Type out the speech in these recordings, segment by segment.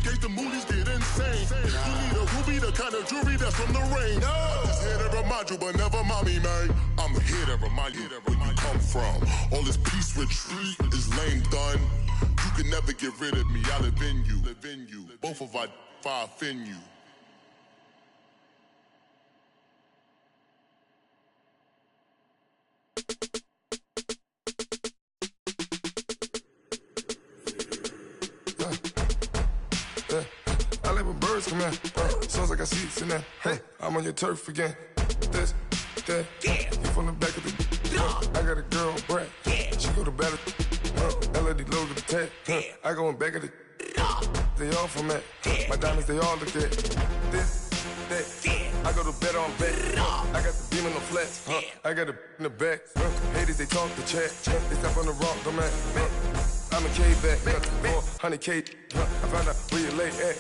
case the moolies get insane. You need a ruby, the kind of jewelry that's from the rain. I'm just here to remind you, but never mommy, man. I'm here to remind you where you come from. All this peace retreat is lame done. You can never get rid of me, I live in you. Both of our fire fin you. I live with birds come in. Sounds like I seats in there. Hey, I'm on your turf again. This, that, you from the back of the. I got a girl, Brad. She go to battle. LED logo the tag. I go in back of the. They all from that. My diamonds, they all look at. This, that. I go to bed on back. I got the beam in the flats. I got it in the back. Haters, they talk the chat. They step on the rock, don't man. I'm a K-back, 400K. I found out where you lay at.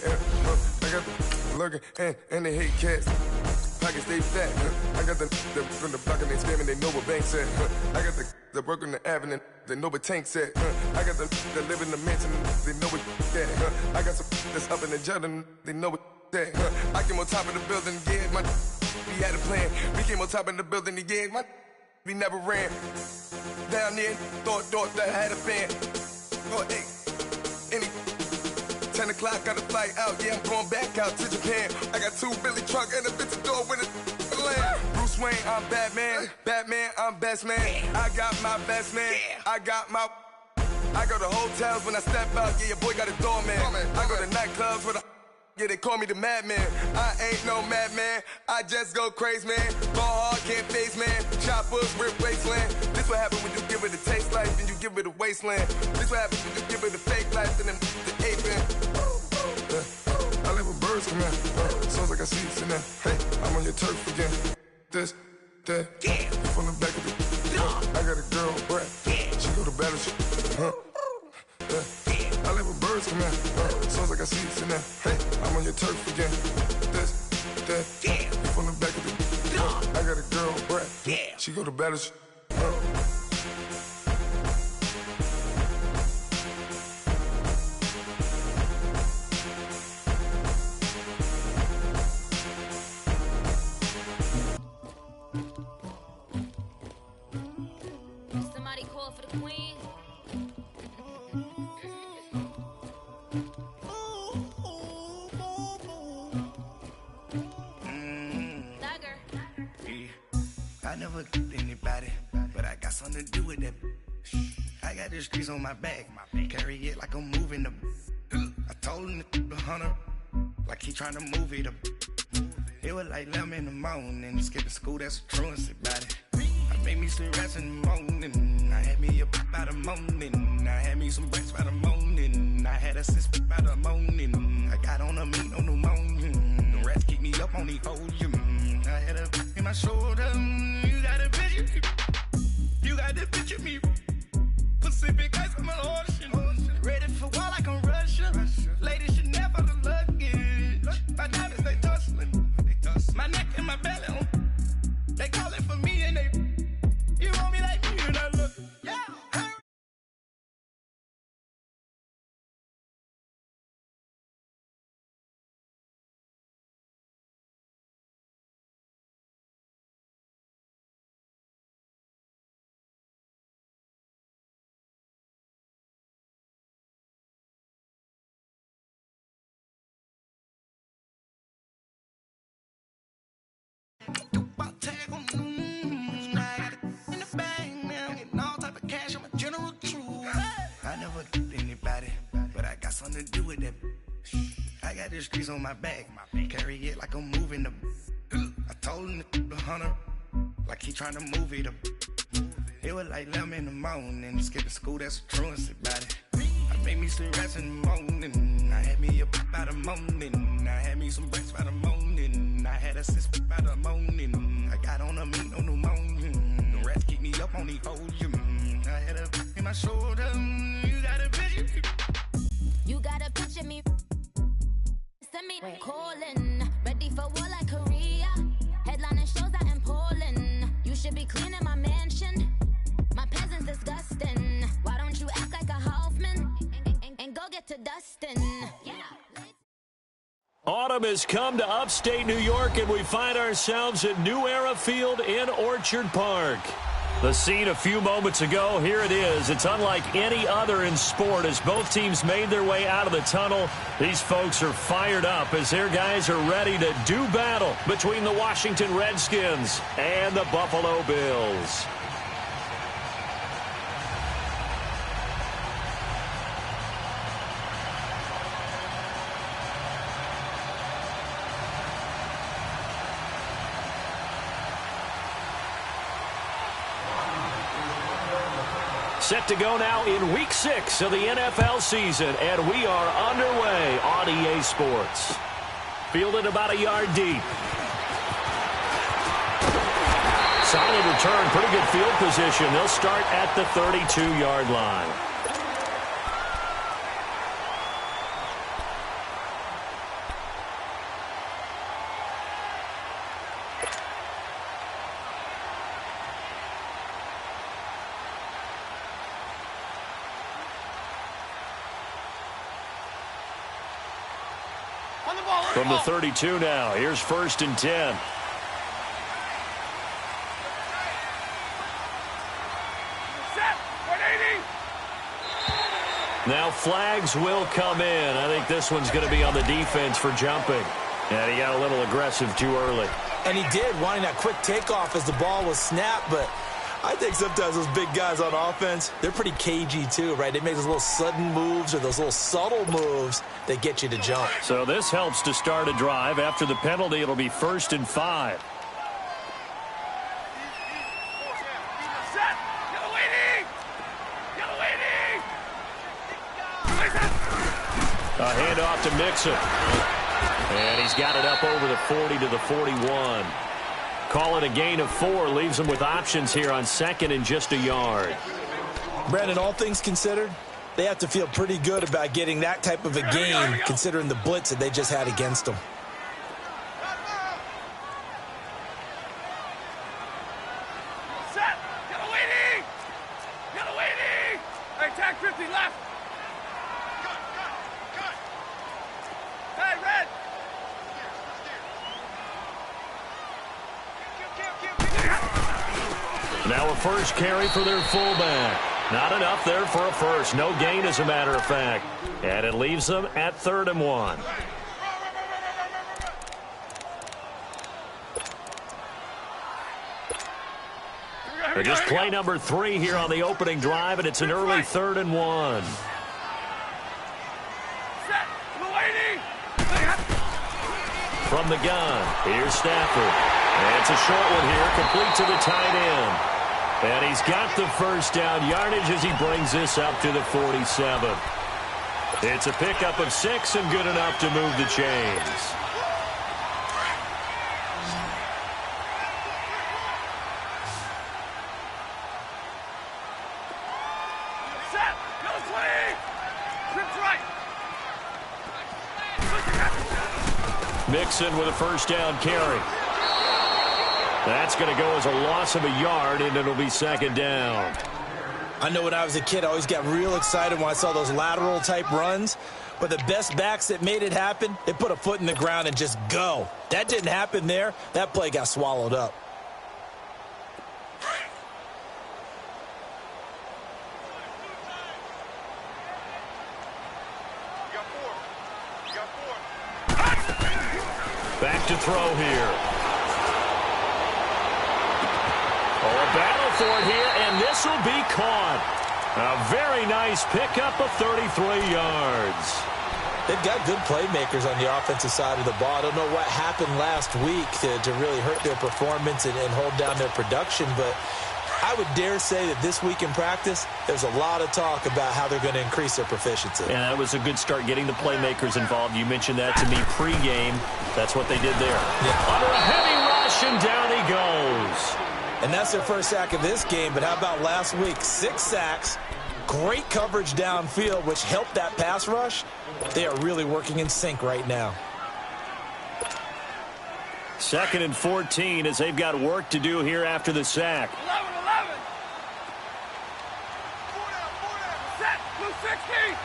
I got the lurking and they hate cats. Pockets stay fat. I got the from the block and they scamming, they know what banks at. I got the work on the avenue, they know what tanks at. I got the live in the mansion, they know what that. I got some that's up in the jungle, they know what that. I came on top of the building, yeah, my we had a plan. We came on top of the building, yeah, my we never ran. Down there, thought that I had a fan. Oh, hey, any 10 o'clock, got a flight out. Yeah, I'm going back out to Japan. I got 2 Billy truck and a bitch door with a land. Bruce Wayne, I'm Batman. Batman, I'm best man. I got my best man. I go to hotels when I step out. Yeah, your boy got a doorman. I go to nightclubs with a. Yeah, they call me the madman. I ain't no madman. I just go crazy, man. Ball hard, can't face, man. Choppers, rip wasteland. This what happen when you give it a taste life, then you give it a wasteland. This what happen when you give it a fake life, and then the ape in. I live with birds come in. Sounds like I seats in there. Hey, I'm on your turf again. This, that, you from the back of the. I got a girl, Brad. She go to battle. I live with birds come in. Sounds like I seats in there. Hey, I'm on your turf again. This, that, you from the back of the. I got a girl, Brad. She go to battle. Somebody call for the queen. I never killed anybody, but I got something to do with that. I got the streets on my back, carry it like I'm moving them. I told him the hunter, like he trying to move it up. It was like 11 in the morning, skipping school, that's a truancy about it. I made me some rats in the morning, I had me a pop by the morning. I had me some breaks by the morning, I had a sis by the morning. I got on a meat on the morning, the rats keep me up on the podium. I had a in my shoulder, you got a picture me. You got the picture me. Pacific ice, I'm an ocean. Ready for war like I'm Russian. Ladies should never the luggage. My diamonds, they tussling. My neck and my belly on. They calling for me and they. You want me like me and I look. Yeah. I never killed anybody, but I got something to do with that. I got the streets on my back, carry it like I'm moving them. I told him the hunter, like he trying to move it up. It was like 11 in the morning, skipping school, that's a truancy about it. I made me some rats in the morning, I had me a pop by the morning. I had me some breaks by the morning, I had a sis by the morning. I got on a meat on the morning, the rats keep me up on the podium. I had a in my shoulder, you got a picture. You got a picture me. Send me calling, ready for war like Korea. Headlining shows out in Poland. You should be cleaning my mansion. My peasants disgusting. Why don't you act like a Hoffman and go get to dustin'? Yeah. autumn has come to upstate New York, and we find ourselves at New Era Field in Orchard Park. The scene a few moments ago, here it is. It's unlike any other in sport as both teams made their way out of the tunnel. These folks are fired up as their guys are ready to do battle between the Washington Redskins and the Buffalo Bills. Set to go now in Week 6 of the NFL season, and we are underway on EA Sports. Fielded about a yard deep. Solid return, pretty good field position. They'll start at the 32-yard line. From the 32 now, here's 1st and 10. Now flags will come in. I think this one's going to be on the defense for jumping. And he got a little aggressive too early. And he did, wanting that quick takeoff as the ball was snapped, but I think sometimes those big guys on offense, they're pretty cagey too, right? They make those little sudden moves or those little subtle moves that get you to jump. So this helps to start a drive. After the penalty, it'll be 1st and 5. A handoff to Mixon. And he's got it up over the 40 to the 41. Call it a gain of 4. Leaves them with options here on 2nd and just a yard. Brandon, all things considered, they have to feel pretty good about getting that type of a gain considering the blitz that they just had against them. Set! Get a waiting! Get a waiting! Hey, tag 50 left! Hey, red! Now a first carry for their fullback. Not enough there for a first. No gain, as a matter of fact. And it leaves them at 3rd and 1. Just play number 3 here on the opening drive, and it's an early 3rd and 1. From the gun, here's Stafford. And it's a short one here, complete to the tight end. And he's got the first down yardage as he brings this up to the 47. It's a pickup of 6 and good enough to move the chains. Set! Go swing! Trips right! Mixon with a first down carry. That's going to go as a loss of a yard, and it'll be 2nd down. I know when I was a kid, I always got real excited when I saw those lateral-type runs. But the best backs that made it happen, they put a foot in the ground and just go. That didn't happen there. That play got swallowed up. Back to throw here. Oh, a battle for it here, and this will be caught. A very nice pickup of 33 yards. They've got good playmakers on the offensive side of the ball. I don't know what happened last week to really hurt their performance and hold down their production, but I would dare say that this week in practice, there's a lot of talk about how they're going to increase their proficiency. And that was a good start getting the playmakers involved. You mentioned that to me pregame. That's what they did there. Yeah. Under a heavy rush, and down he goes. And that's their first sack of this game, but how about last week? 6 sacks, great coverage downfield, which helped that pass rush. They are really working in sync right now. 2nd and 14 as they've got work to do here after the sack. 11. Set! Blue 60!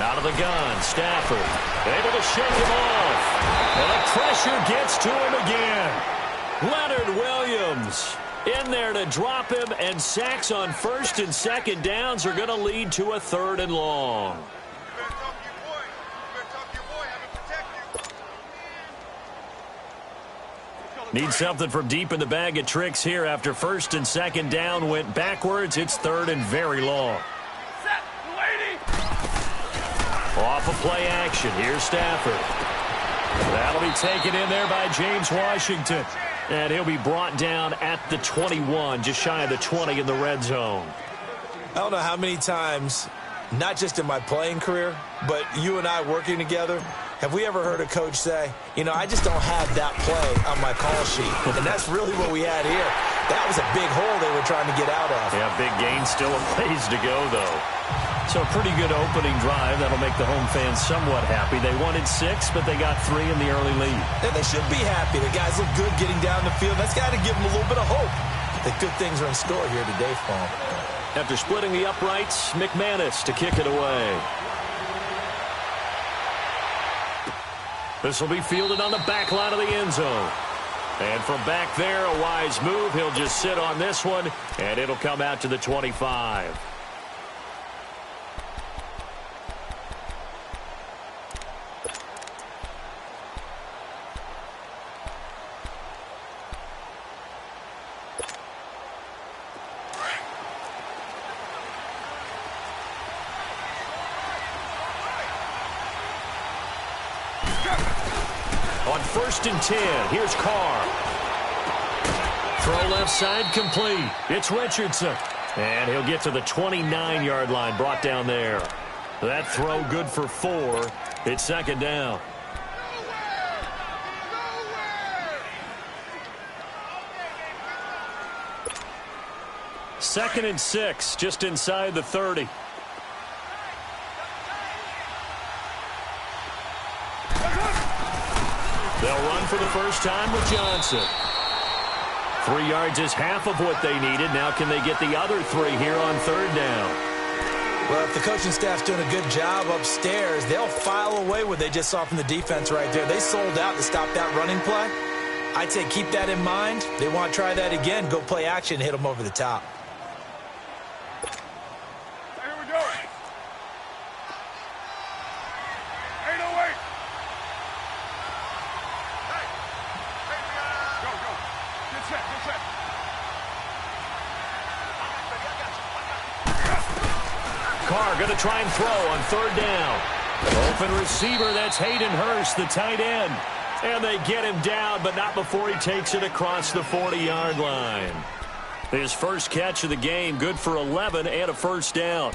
Out of the gun, Stafford able to shake him off. And the pressure gets to him again. Leonard Williams in there to drop him, and sacks on first and second downs are going to lead to a 3rd and long. Need something from deep in the bag of tricks here after first and second down went backwards. It's 3rd and very long. Set, lady. Off of play action. Here's Stafford. That'll be taken in there by James Washington. And he'll be brought down at the 21, just shy of the 20 in the red zone. I don't know how many times, not just in my playing career, but you and I working together, have we ever heard a coach say, you know, I just don't have that play on my call sheet. And that's really what we had here. That was a big hole they were trying to get out of. Yeah, big gain, still a ways to go, though. So a pretty good opening drive. That'll make the home fans somewhat happy. They wanted 6, but they got 3 in the early lead. And they should be happy. The guys look good getting down the field. That's got to give them a little bit of hope that good things are in store here today for them. After splitting the uprights, McManus to kick it away. This will be fielded on the back line of the end zone. And from back there, a wise move. He'll just sit on this one, and it'll come out to the 25. On 1st and 10, here's Carr. Throw left side complete. It's Richardson. And he'll get to the 29-yard line, brought down there. That throw good for 4. It's 2nd down. Second and 6, just inside the 30. They'll run for the first time with Johnson. 3 yards is half of what they needed. Now can they get the other 3 here on 3rd down? Well, if the coaching staff's doing a good job upstairs, they'll file away what they just saw from the defense right there. They sold out to stop that running play. I'd say keep that in mind. They want to try that again. Go play action, hit them over the top. Here we go. 808. Go, go. Get set, get set. Carr going to try and throw on 3rd down. Open receiver, that's Hayden Hurst, the tight end. And they get him down, but not before he takes it across the 40-yard line. His first catch of the game, good for 11 and a first down.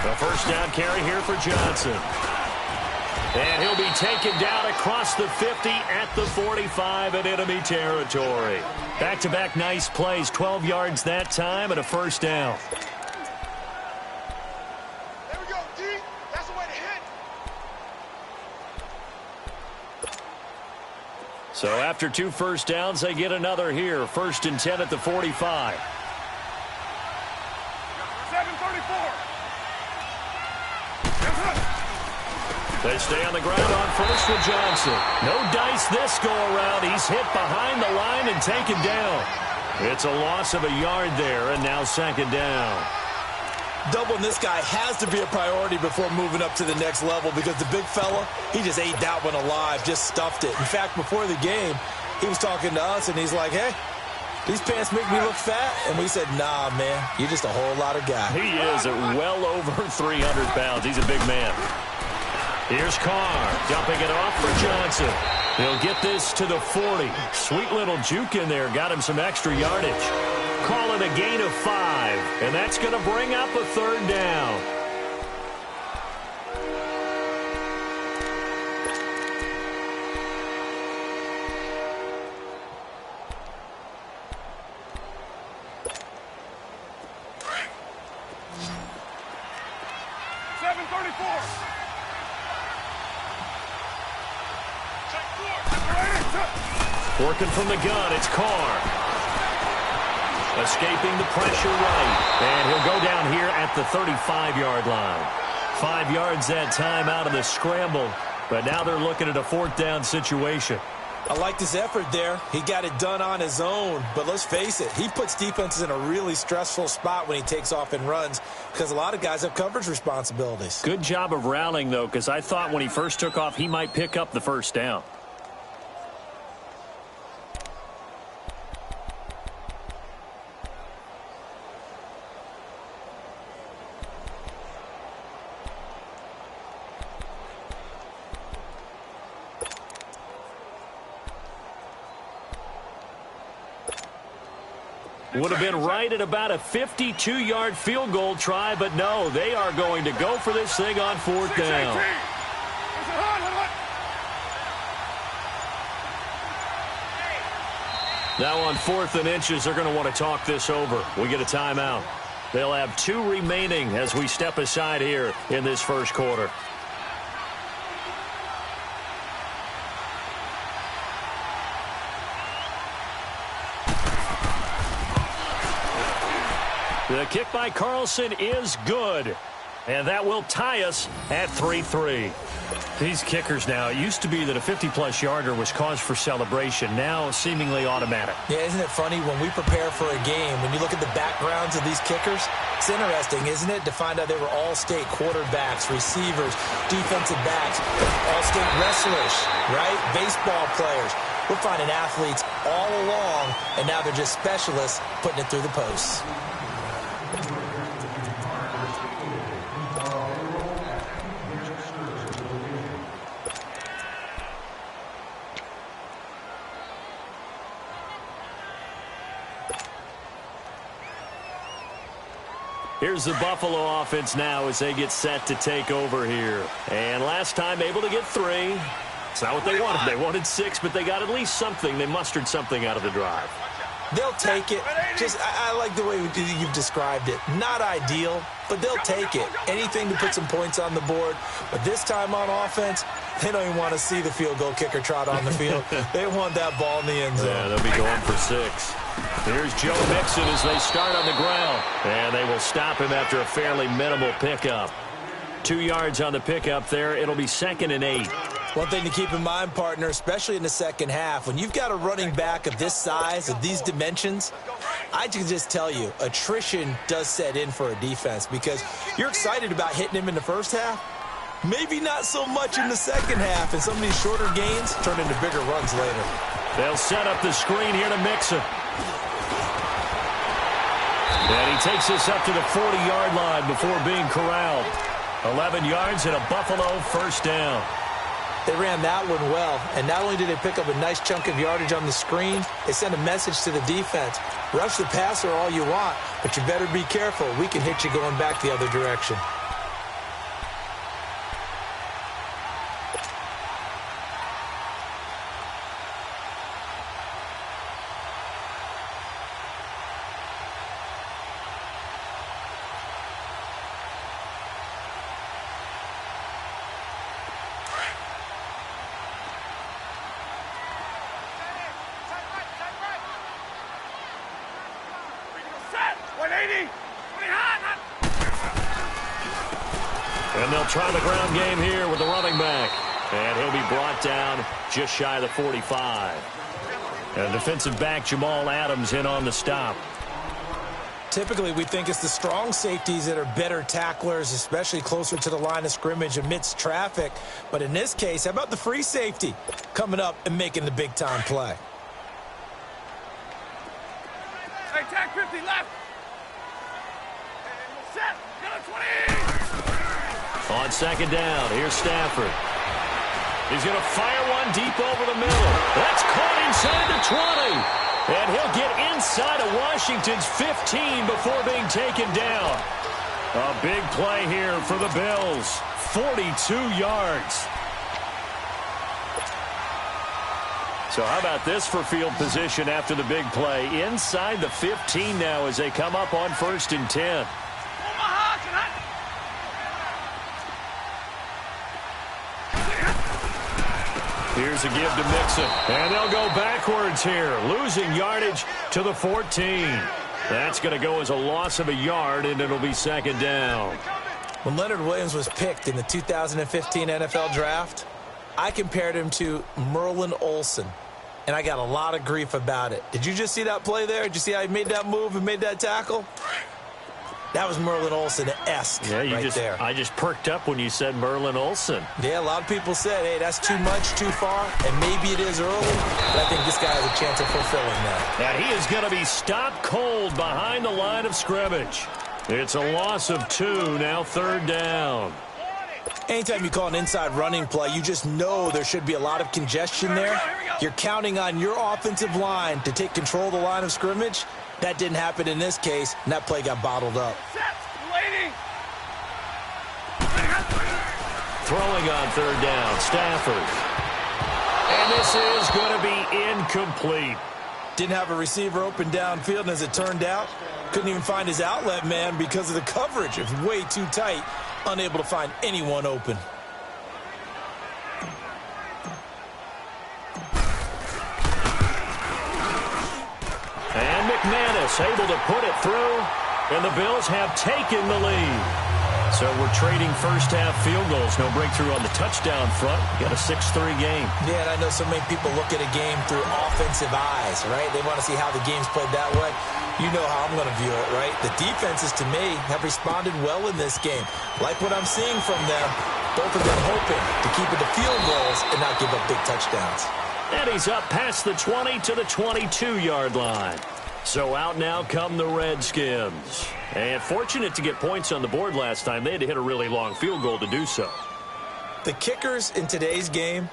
The first down carry here for Johnson. And he'll be taken down across the 50 at the 45 in enemy territory. Back-to-back nice plays, 12 yards that time and a first down. There we go, D. That's the way to hit. So after 2 first downs, they get another here. 1st and 10 at the 45. 734. They stay on the ground on first with Johnson. No dice this go-around. He's hit behind the line and taken down. It's a loss of a yard there, and now 2nd down. Doubling this guy has to be a priority before moving up to the next level because the big fella, he just ate that one alive, just stuffed it. In fact, before the game, he was talking to us, and he's like, hey, these pants make me look fat. And we said, nah, man, you're just a whole lot of guy. He is at well over 300 pounds. He's a big man. Here's Carr, dumping it off for Johnson. He'll get this to the 40. Sweet little juke in there, got him some extra yardage. Call it a gain of 5, and that's going to bring up a 3rd down. Working from the gun, it's Carr. Escaping the pressure right. And he'll go down here at the 35-yard line. 5 yards that time out of the scramble. But now they're looking at a 4th down situation. I like his effort there. He got it done on his own. But let's face it, he puts defenses in a really stressful spot when he takes off and runs because a lot of guys have coverage responsibilities. Good job of routing, though, because I thought when he first took off, he might pick up the 1st down. Would have been right at about a 52-yard field goal try, but no, they are going to go for this thing on 4th down. Now on 4th and inches, they're going to want to talk this over. We get a timeout. They'll have 2 remaining as we step aside here in this first quarter. The kick by Carlson is good. And that will tie us at 3-3. These kickers now, it used to be that a 50-plus yarder was cause for celebration. Now seemingly automatic. Yeah, isn't it funny when we prepare for a game, when you look at the backgrounds of these kickers, it's interesting, isn't it, to find out they were all-state quarterbacks, receivers, defensive backs, all-state wrestlers, right? Baseball players. We're finding athletes all along, and now they're just specialists putting it through the posts. Here's the Buffalo offense now as they get set to take over here. And last time able to get 3. It's not what they wanted. They wanted 6, but they got at least something. They mustered something out of the drive. They'll take it. Just, I like the way you've described it. Not ideal, but they'll take it. Anything to put some points on the board. But this time on offense, they don't even want to see the field goal kicker trot on the field. They want that ball in the end zone. Yeah, they'll be going for 6. Here's Joe Mixon as they start on the ground. And they will stop him after a fairly minimal pickup. 2 yards on the pickup there. It'll be 2nd and 8. One thing to keep in mind, partner, especially in the second half, when you've got a running back of this size, of these dimensions, I can just tell you, attrition does set in for a defense because you're excited about hitting him in the first half. Maybe not so much in the second half, and some of these shorter gains turn into bigger runs later. They'll set up the screen here to Mixon. And he takes this up to the 40-yard line before being corralled. 11 yards and a Buffalo 1st down. They ran that one well, and not only did they pick up a nice chunk of yardage on the screen, they sent a message to the defense. Rush the passer all you want, but you better be careful. We can hit you going back the other direction. And they'll try the ground game here with the running back. And he'll be brought down just shy of the 45. And defensive back Jamal Adams in on the stop. Typically, we think it's the strong safeties that are better tacklers, especially closer to the line of scrimmage amidst traffic. But in this case, how about the free safety coming up and making the big-time play? Hey, tag 50 left. Set. Get a 20. On 2nd down, here's Stafford. He's going to fire one deep over the middle. That's caught inside the 20. And he'll get inside of Washington's 15 before being taken down. A big play here for the Bills. 42 yards. So how about this for field position after the big play? Inside the 15 now as they come up on 1st and 10. Here's a give to Mixon. And they'll go backwards here, losing yardage to the 14. That's going to go as a loss of a yard, and it'll be second down. When Leonard Williams was picked in the 2015 NFL Draft, I compared him to Merlin Olsen, and I got a lot of grief about it. Did you just see that play there? Did you see how he made that move and made that tackle? That was Merlin Olsen-esque there. I just perked up when you said Merlin Olsen. Yeah, a lot of people said, hey, that's too much, too far, and maybe it is early, but I think this guy has a chance of fulfilling that. And he is going to be stopped cold behind the line of scrimmage. It's a loss of 2, now third down. Anytime you call an inside running play, you just know there should be a lot of congestion there. You're counting on your offensive line to take control of the line of scrimmage. That didn't happen in this case, and that play got bottled up. Throwing on third down, Stafford. And this is going to be incomplete. Didn't have a receiver open downfield, and as it turned out, couldn't even find his outlet man because of the coverage. It was way too tight, unable to find anyone open. And McManus able to put it through, and the Bills have taken the lead. So we're trading first-half field goals. No breakthrough on the touchdown front. Got a 6-3 game. Yeah, and I know so many people look at a game through offensive eyes, right? They want to see how the game's played that way. You know how I'm going to view it, right? The defenses, to me, have responded well in this game. Like what I'm seeing from them, both of them hoping to keep it to field goals and not give up big touchdowns. And he's up past the 20 to the 22-yard line. So out now come the Redskins. And fortunate to get points on the board last time. They had to hit a really long field goal to do so. The kickers in today's game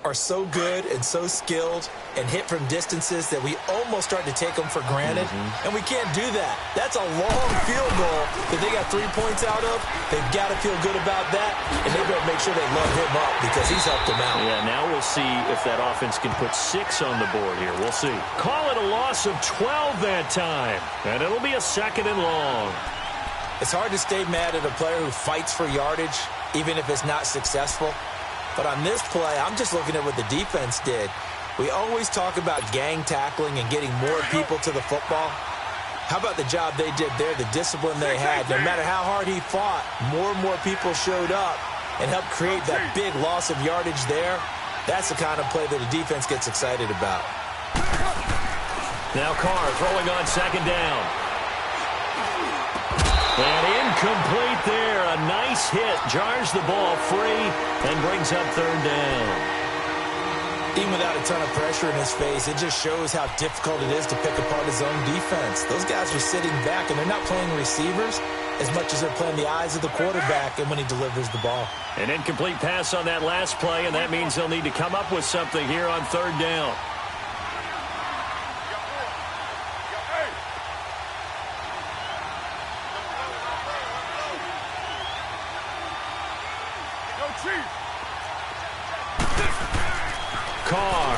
are so good and so skilled and hit from distances that we almost start to take them for granted. And we can't do that. That's a long field goal that they got 3 points out of. They've got to feel good about that, and they better make sure they load him up because he's helped them out. Yeah, now we'll see if that offense can put 6 on the board here. We'll see. Call it a loss of 12 that time, and it'll be a second and long. It's hard to stay mad at a player who fights for yardage, even if it's not successful. But on this play, I'm just looking at what the defense did. We always talk about gang tackling and getting more people to the football. How about the job they did there, the discipline they had? No matter how hard he fought, more and more people showed up and helped create that big loss of yardage there. That's the kind of play that a defense gets excited about. Now Carr throwing on second down. And incomplete there. A nice hit. Jars the ball free and brings up third down. Even without a ton of pressure in his face, it just shows how difficult it is to pick apart his own defense. Those guys are sitting back, and they're not playing receivers as much as they're playing the eyes of the quarterback and when he delivers the ball. An incomplete pass on that last play, and that means they'll need to come up with something here on third down. Carr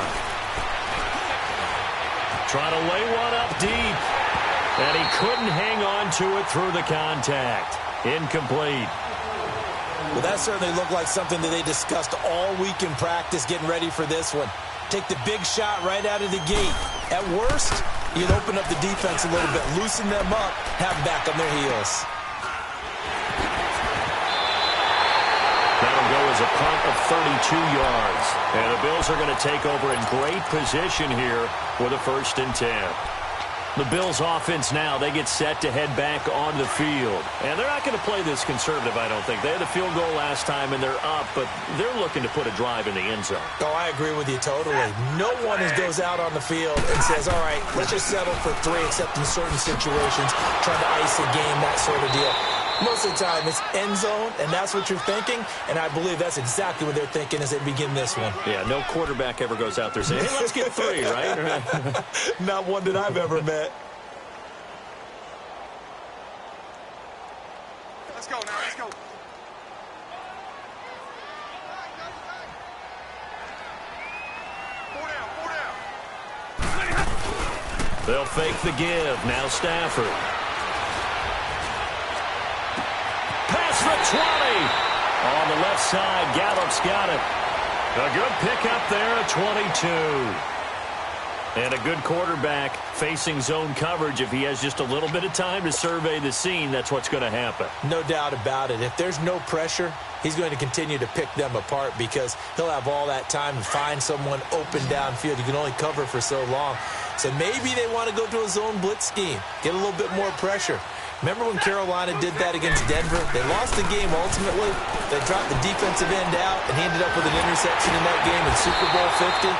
trying to lay one up deep, and he couldn't hang on to it through the contact. Incomplete. Well, that certainly looked like something that they discussed all week in practice getting ready for this one. Take the big shot right out of the gate. At worst, you'd open up the defense a little bit, loosen them up, have them back on their heels. That'll go as a punt of 32 yards. And the Bills are going to take over in great position here with a 1st and 10. The Bills offense now, they get set to head back on the field. And they're not going to play this conservative, I don't think. They had a field goal last time, and they're up, but they're looking to put a drive in the end zone. Oh, I agree with you totally. No one goes out on the field and says, all right, let's just settle for 3, except in certain situations, trying to ice a game, that sort of deal. Most of the time, it's end zone, and that's what you're thinking, and I believe that's exactly what they're thinking as they begin this one. Yeah, no quarterback ever goes out there saying, hey, let's get 3, right? Not one that I've ever met. Let's go now, let's go. Four down. They'll fake the give. Now Stafford. Past the 20. On the left side, Gallup's got it. A good pickup there at 22. And a good quarterback facing zone coverage. If he has just a little bit of time to survey the scene, that's what's going to happen. No doubt about it. If there's no pressure, he's going to continue to pick them apart because he'll have all that time to find someone open downfield. You can only cover for so long. So maybe they want to go to a zone blitz scheme, get a little bit more pressure. Remember when Carolina did that against Denver? They lost the game ultimately. They dropped the defensive end out, and he ended up with an interception in that game in Super Bowl 50.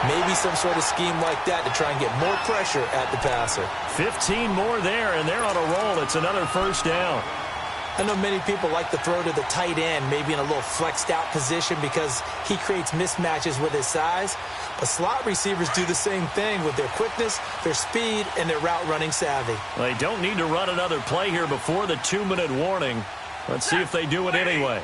Maybe some sort of scheme like that to try and get more pressure at the passer. 15 more there, and they're on a roll. It's another first down. I know many people like to throw to the tight end, maybe in a little flexed out position because he creates mismatches with his size. But slot receivers do the same thing with their quickness, their speed, and their route running savvy. They don't need to run another play here before the 2-minute warning. Let's see if they do it anyway.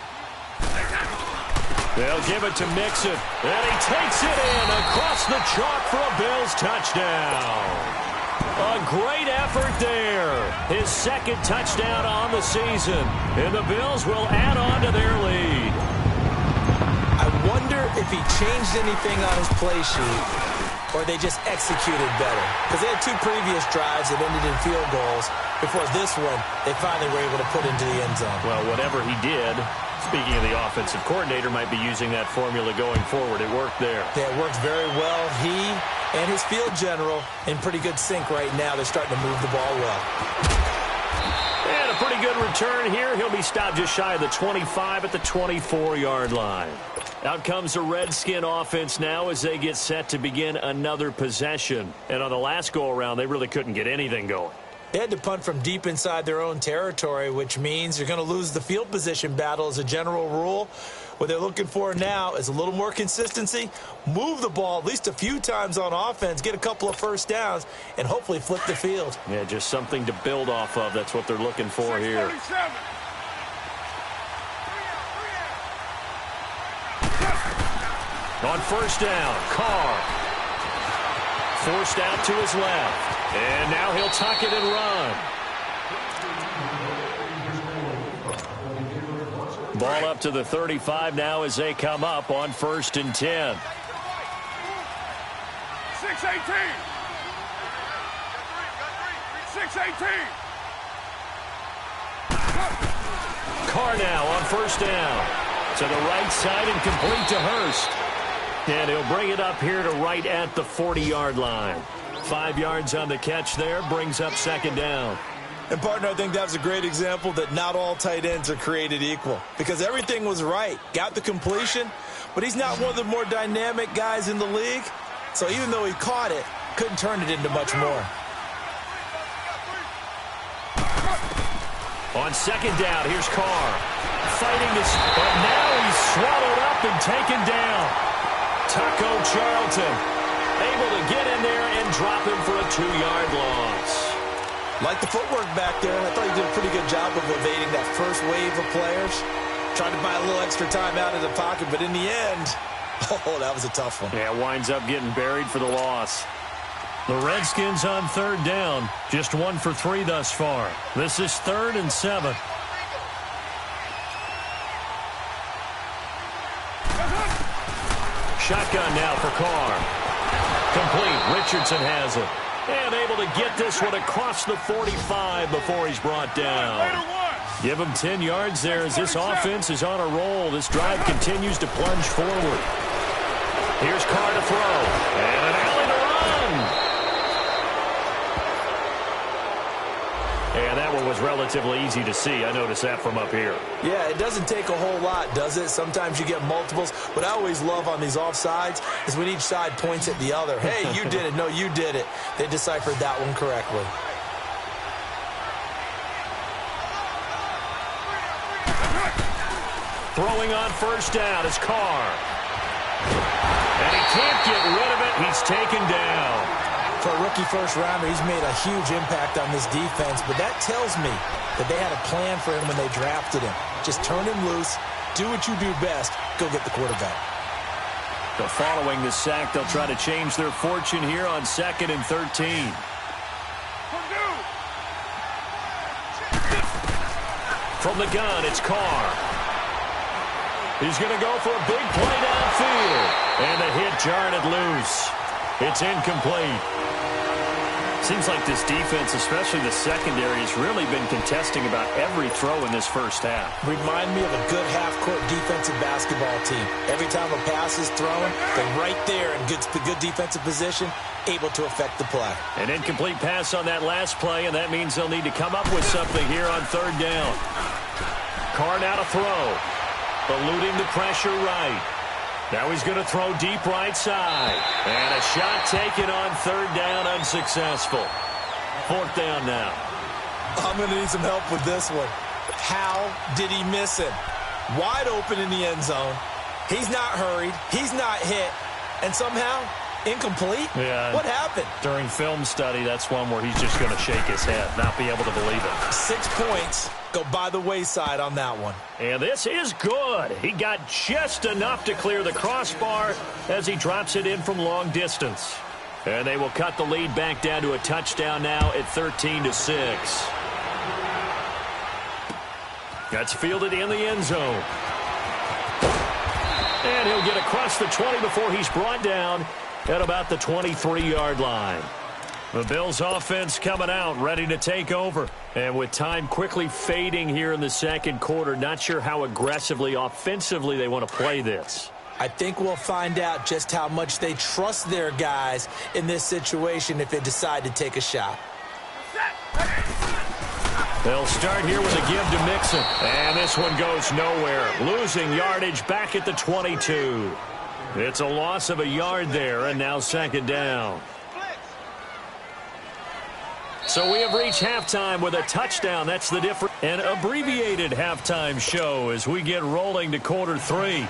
They'll give it to Mixon, and he takes it in across the chalk for a Bills touchdown. A great effort there. His second touchdown on the season, and the Bills will add on to their lead. I wonder if he changed anything on his play sheet or they just executed better. Because they had two previous drives that ended in field goals. Before this one, they finally were able to put into the end zone. Well, whatever he did, speaking of the offensive coordinator, might be using that formula going forward. It worked there. Yeah, it worked very well. He and his field general in pretty good sync right now. They're starting to move the ball well. And a pretty good return here. He'll be stopped just shy of the 25 at the 24-yard line. Out comes the Redskin offense now as they get set to begin another possession. And on the last go-around, they really couldn't get anything going. They had to punt from deep inside their own territory, which means you're going to lose the field position battle as a general rule. What they're looking for now is a little more consistency, move the ball at least a few times on offense, get a couple of first downs, and hopefully flip the field. Yeah, just something to build off of. That's what they're looking for here. On first down, Carr. Forced out to his left. And now he'll tuck it and run. Ball up to the 35 now as they come up on 1st and 10. 6-18. 6-18. Carr now on first down. To the right side and complete to Hurst. And he'll bring it up here to right at the 40-yard line. 5 yards on the catch there, brings up 2nd down. And, partner, I think that was a great example that not all tight ends are created equal. Because everything was right. Got the completion, but he's not one of the more dynamic guys in the league. So even though he caught it, couldn't turn it into much more. On 2nd down, here's Carr. Fighting this, but now he's swallowed up and taken down. Taco Charlton able to get in there and drop him for a 2-yard loss. Like the footwork back there, I thought he did a pretty good job of evading that first wave of players. Tried to buy a little extra time out of the pocket, but in the end, oh, that was a tough one. Yeah, winds up getting buried for the loss. The Redskins on 3rd down, just 1 for 3 thus far. This is 3rd and 7. Shotgun now for Carr. Complete. Richardson has it. And able to get this one across the 45 before he's brought down. Give him 10 yards there as this offense is on a roll. This drive continues to plunge forward. Here's Carr to throw. And an alley to run. And that one was relatively easy to see. I noticed that from up here. Yeah, it doesn't take a whole lot, does it? Sometimes you get multiples. What I always love on these offsides is when each side points at the other. Hey, you did it. No, you did it. They deciphered that one correctly. Throwing on first down is Carr. And he can't get rid of it. He's taken down. For a rookie first-rounder, he's made a huge impact on this defense, but that tells me that they had a plan for him when they drafted him. Just turn him loose, do what you do best, go get the quarterback. So following the sack, they'll try to change their fortune here on 2nd and 13. From the gun, it's Carr. He's going to go for a big play downfield. And the hit jarred it loose. It's incomplete. Seems like this defense, especially the secondary, has really been contesting about every throw in this first half. Remind me of a good half-court defensive basketball team. Every time a pass is thrown, they're right there in good defensive position, able to affect the play. An incomplete pass on that last play, and that means they'll need to come up with something here on third down. Carr now to throw. Eluding the pressure right. Now he's going to throw deep right side. And a shot taken on third down, unsuccessful. Fourth down now. I'm going to need some help with this one. How did he miss him? Wide open in the end zone. He's not hurried. He's not hit. And somehow, incomplete? Yeah. What happened? During film study, that's one where he's just going to shake his head, not be able to believe it. 6 points go by the wayside on that one. And this is good. He got just enough to clear the crossbar as he drops it in from long distance. And they will cut the lead back down to a touchdown now at 13-6. That's fielded in the end zone. And he'll get across the 20 before he's brought down at about the 23-yard line. The Bills offense coming out, ready to take over. And with time quickly fading here in the second quarter, not sure how aggressively, offensively they want to play this. I think we'll find out just how much they trust their guys in this situation if they decide to take a shot. They'll start here with a give to Mixon. And this one goes nowhere. Losing yardage back at the 22. It's a loss of a yard there, and now second down. So we have reached halftime with a touchdown. That's the difference. An abbreviated halftime show as we get rolling to quarter 3.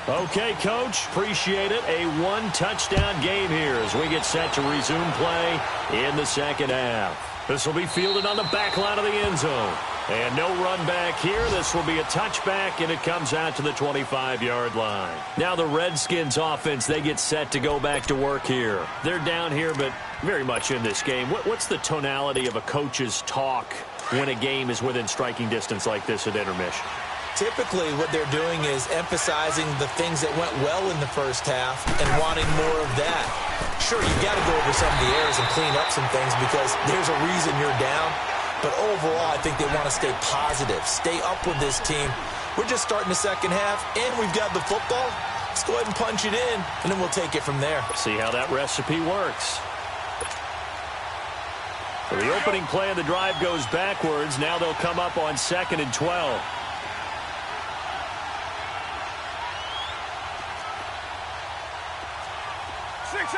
Okay, Coach, appreciate it. A one-touchdown game here as we get set to resume play in the second half. This will be fielded on the back line of the end zone. And no run back here. This will be a touchback, and it comes out to the 25-yard line. Now the Redskins offense, they get set to go back to work here. They're down here, but very much in this game. What's the tonality of a coach's talk when a game is within striking distance like this at intermission? Typically, what they're doing is emphasizing the things that went well in the first half and wanting more of that. Sure, you've got to go over some of the errors and clean up some things because there's a reason you're down. But overall, I think they want to stay positive, stay up with this team. We're just starting the second half, and we've got the football. Let's go ahead and punch it in, and then we'll take it from there. See how that recipe works. So the opening play of the drive goes backwards. Now they'll come up on 2nd and 12.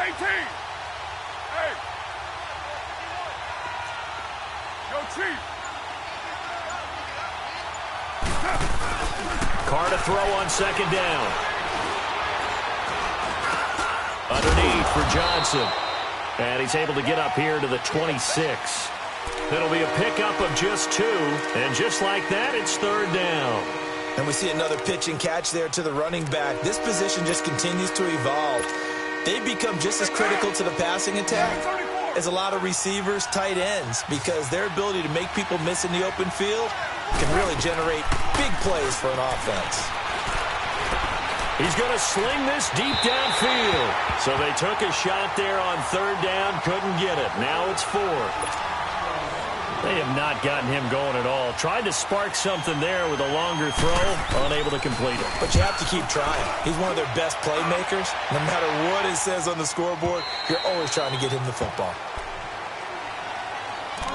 Hey! Go Chief! Carr to throw on second down. Underneath for Johnson. And he's able to get up here to the 26. It'll be a pickup of just 2. And just like that, it's third down. And we see another pitch and catch there to the running back. This position just continues to evolve. They've become just as critical to the passing attack as a lot of receivers, tight ends, because their ability to make people miss in the open field can really generate big plays for an offense. He's going to sling this deep downfield. So they took a shot there on third down, couldn't get it. Now it's 4. They have not gotten him going at all. Tried to spark something there with a longer throw, unable to complete it. But you have to keep trying. He's one of their best playmakers. No matter what it says on the scoreboard, you're always trying to get him the football.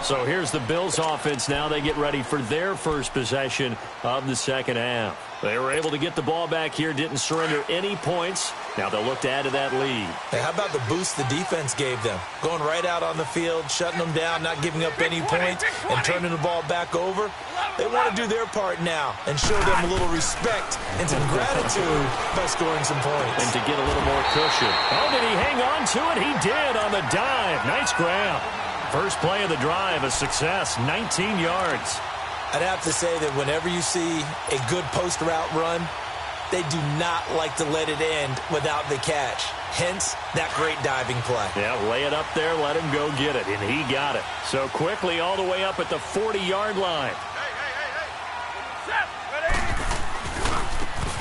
So here's the Bills offense now. They get ready for their first possession of the second half. They were able to get the ball back here, didn't surrender any points. Now they'll look to add to that lead. Hey, how about the boost the defense gave them? Going right out on the field, shutting them down, not giving up any points, and turning the ball back over. They want to do their part now and show them a little respect and some gratitude by scoring some points. And to get a little more cushion. Oh, did he hang on to it? He did on the dive. Nice grab. First play of the drive, a success, 19 yards. I'd have to say that whenever you see a good post route run, they do not like to let it end without the catch. Hence, that great diving play. Yeah, lay it up there, let him go get it, and he got it. So quickly all the way up at the 40-yard line. Set, ready?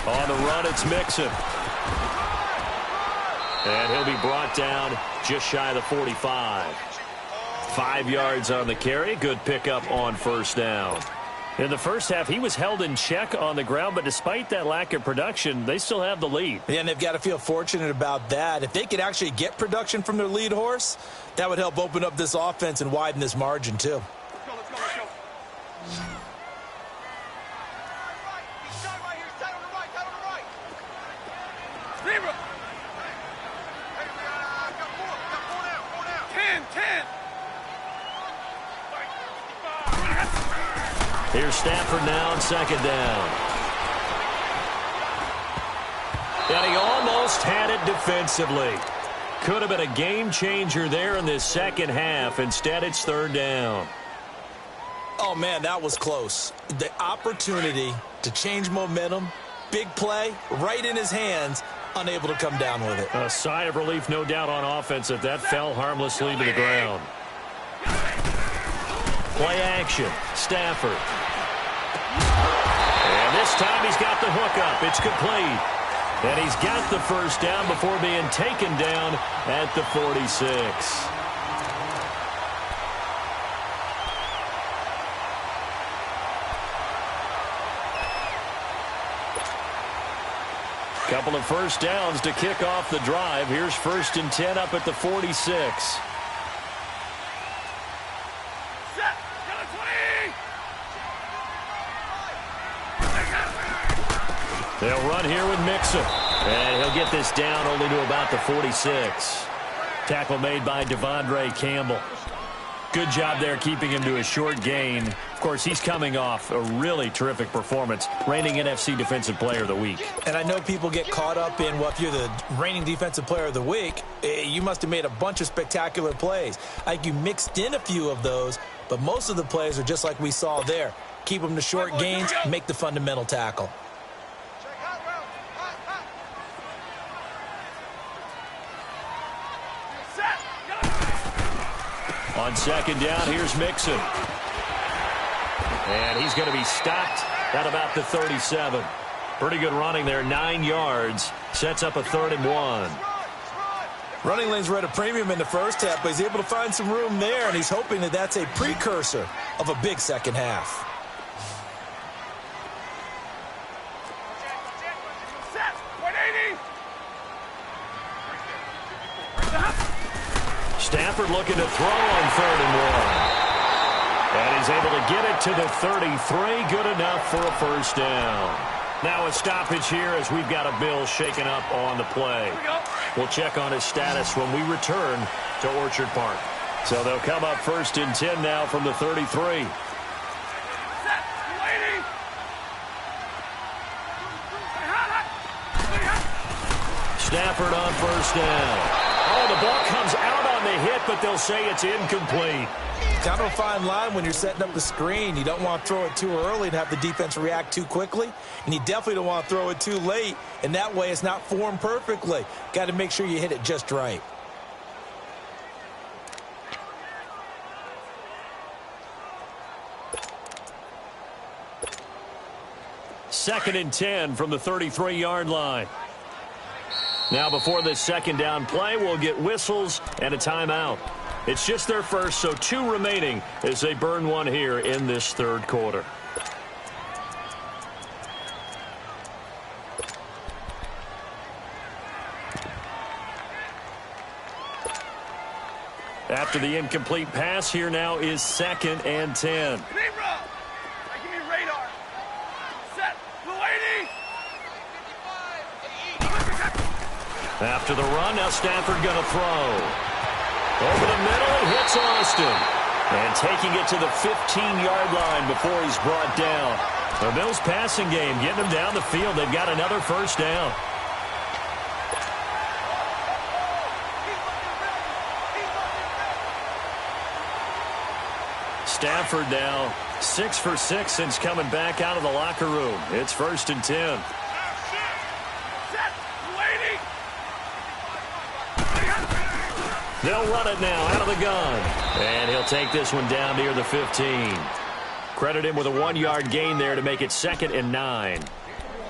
On the run, it's Mixon. And he'll be brought down just shy of the 45. 5 yards on the carry. Good pickup on first down. In the first half, he was held in check on the ground, but despite that lack of production, they still have the lead. Yeah, and they've got to feel fortunate about that. If they could actually get production from their lead horse, that would help open up this offense and widen this margin, too. Let's go. He's shot right here. He's tight on the right. Zebra. Hey, got four now. 10. Here's Stafford now on second down. And he almost had it defensively. Could have been a game changer there in this second half. Instead, it's third down. Oh, man, that was close. The opportunity to change momentum, big play, right in his hands, unable to come down with it. A sigh of relief, no doubt, on offense that fell harmlessly to the ground. Play action. Stafford. And this time he's got the hook up. It's complete. And he's got the first down before being taken down at the 46. Couple of first downs to kick off the drive. Here's 1st and 10 up at the 46. They'll run here with Mixon. And he'll get this down only to about the 46. Tackle made by Devondre Campbell. Good job there keeping him to a short gain. Of course, he's coming off a really terrific performance, reigning NFC Defensive Player of the Week. And I know people get caught up in, well, if you're the reigning Defensive Player of the Week, you must have made a bunch of spectacular plays. I think you mixed in a few of those, but most of the plays are just like we saw there. Keep them to short gains, make the fundamental tackle. On second down, here's Mixon. And he's going to be stopped at about the 37. Pretty good running there, 9 yards. Sets up a 3rd and 1. Running lanes were at a premium in the first half, but he's able to find some room there, and he's hoping that that's a precursor of a big second half. Stafford looking to throw on 3rd and 1. And he's able to get it to the 33. Good enough for a first down. Now a stoppage here as we've got a Bill shaken up on the play. We'll check on his status when we return to Orchard Park. So they'll come up 1st and 10 now from the 33. Stafford on first down. Oh, the ball comes out on the hit, but they'll say it's incomplete. Kind of a fine line when you're setting up the screen. You don't want to throw it too early and have the defense react too quickly. And you definitely don't want to throw it too late. And that way it's not formed perfectly. Got to make sure you hit it just right. Second and 10 from the 33-yard line. Now before this second down play, we'll get whistles and a timeout. It's just their first, so 2 remaining as they burn one here in this third quarter. After the incomplete pass, here now is 2nd and 10. After the run, now Stafford going to throw. Over the middle, he hits Austin. And taking it to the 15-yard line before he's brought down. The Bills passing game, getting them down the field. They've got another first down. Stafford now 6 for 6 since coming back out of the locker room. It's 1st and 10. They'll run it now out of the gun. And he'll take this one down near the 15. Credit him with a 1-yard gain there to make it 2nd and 9.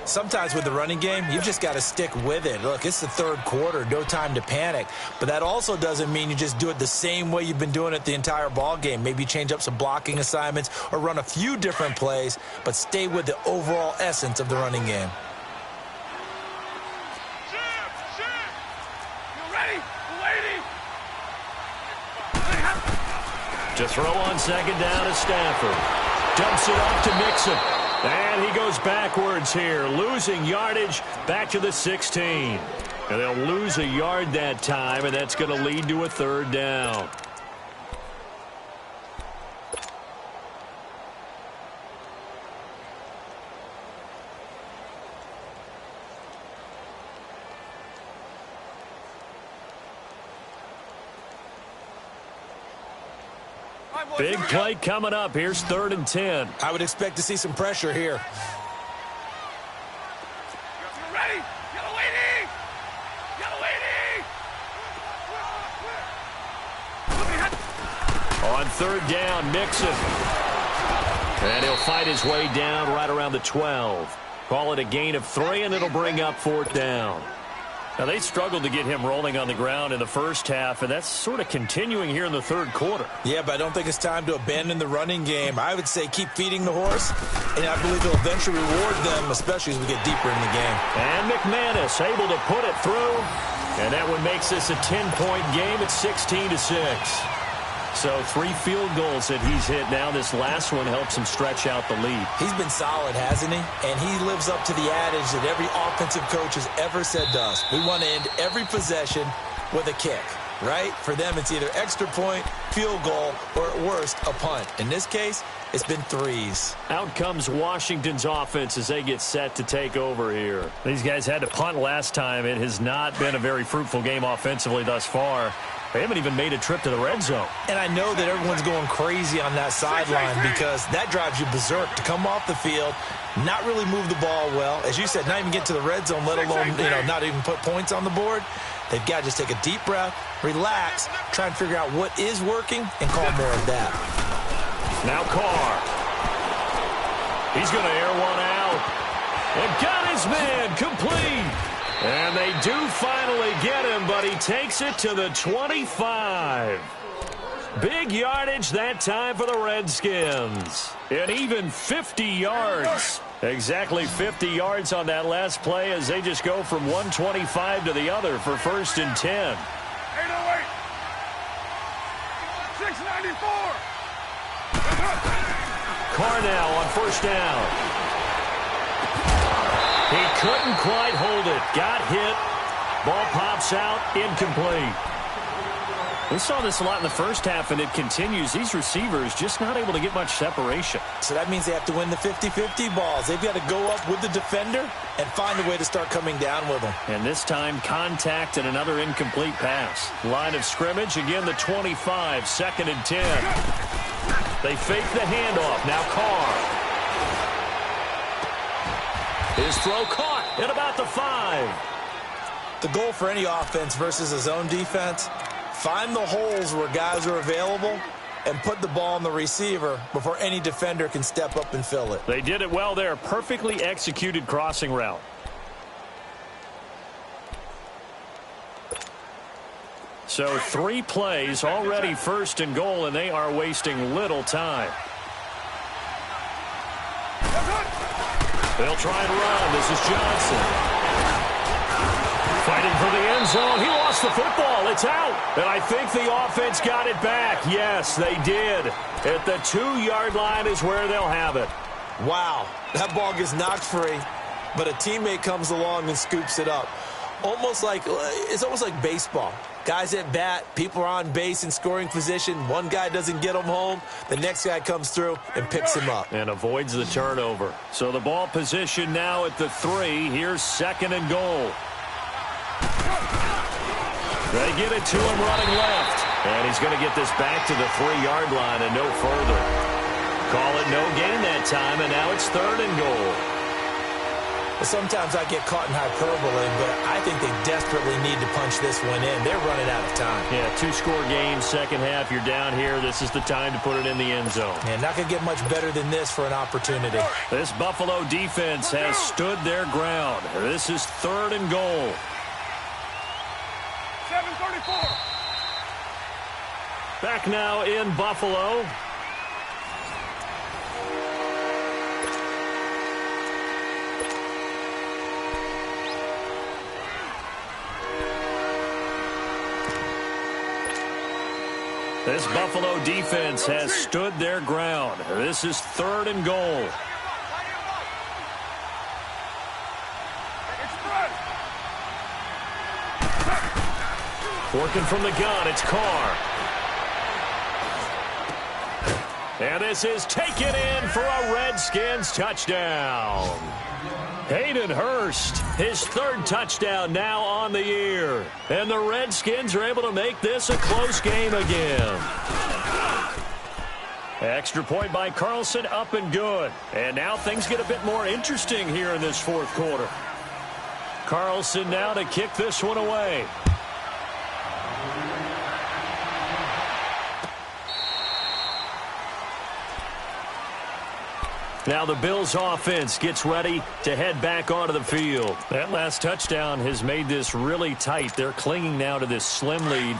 Sometimes with the running game, you've just got to stick with it. Look, it's the third quarter, no time to panic. But that also doesn't mean you just do it the same way you've been doing it the entire ball game. Maybe change up some blocking assignments or run a few different plays, but stay with the overall essence of the running game. To throw on second down is Stafford. Dumps it off to Mixon. And he goes backwards here, losing yardage back to the 16. And they'll lose a yard that time, and that's going to lead to a third down. Big play coming up. Here's 3rd and 10. I would expect to see some pressure here. Ready? Yellow waiting! Yellow waiting! On 3rd down, Mixon. And he'll fight his way down right around the 12. Call it a gain of 3, and it'll bring up 4th down. Now, they struggled to get him rolling on the ground in the first half, and that's sort of continuing here in the third quarter. Yeah, but I don't think it's time to abandon the running game. I would say keep feeding the horse, and I believe they'll eventually reward them, especially as we get deeper in the game. And McManus able to put it through, and that one makes this a 10-point game at 16-6. So 3 field goals that he's hit now. This last one helps him stretch out the lead. He's been solid, hasn't he? And he lives up to the adage that every offensive coach has ever said to us. We want to end every possession with a kick, right? For them, it's either extra point, field goal, or at worst, a punt. In this case, it's been 3s. Out comes Washington's offense as they get set to take over here. These guys had to punt last time. It has not been a very fruitful game offensively thus far. They haven't even made a trip to the red zone. And I know that everyone's going crazy on that sideline because that drives you berserk to come off the field, not really move the ball well. As you said, not even get to the red zone, let alone, not even put points on the board. They've got to just take a deep breath, relax, try and figure out what is working, and call more of that. Now Carr. He's going to air one out. And got his man complete. And they do finally get him, but he takes it to the 25. Big yardage that time for the Redskins. And even 50 yards. Exactly 50 yards on that last play as they just go from 125 to the other for 1st and 10. 808. 694. Carr now on 1st down. He couldn't quite hold it. Got hit. Ball pops out. Incomplete. We saw this a lot in the first half, and it continues. These receivers just not able to get much separation. So that means they have to win the 50-50 balls. They've got to go up with the defender and find a way to start coming down with them. And this time, contact and another incomplete pass. Line of scrimmage, again the 25, 2nd and 10. They fake the handoff. Now Carr. His throw caught at about the 5. The goal for any offense versus a zone defense, find the holes where guys are available and put the ball on the receiver before any defender can step up and fill it. They did it well there. Perfectly executed crossing route. So 3 plays, already 1st and goal, and they are wasting little time. They'll try and run. This is Johnson. Fighting for the end zone. He lost the football. It's out. And I think the offense got it back. Yes, they did. At the 2-yard line is where they'll have it. Wow. That ball gets knocked free, but a teammate comes along and scoops it up. It's almost like baseball. Guys at bat, people are on base in scoring position. One guy doesn't get him home. The next guy comes through and picks him up. And avoids the turnover. So the ball position now at the 3. Here's 2nd and goal. They get it to him running left. And he's going to get this back to the 3-yard line and no further. Call it no gain that time, and now it's 3rd and goal. Sometimes I get caught in hyperbole, but I think they desperately need to punch this one in. They're running out of time. Yeah, 2-score game, second half. You're down here. This is the time to put it in the end zone. And not going to get much better than this for an opportunity. This Buffalo defense has stood their ground. This is 3rd and goal. 7:34. Back now in Buffalo. This Buffalo defense has stood their ground. This is 3rd and goal. Working from the gun, it's Carr. And this is taken in for a Redskins touchdown. Hayden Hurst, his 3rd touchdown now on the year. And the Redskins are able to make this a close game again. Extra point by Carlson, up and good. And now things get a bit more interesting here in this 4th quarter. Carlson now to kick this one away. Now the Bills offense gets ready to head back onto the field. That last touchdown has made this really tight. They're clinging now to this slim lead.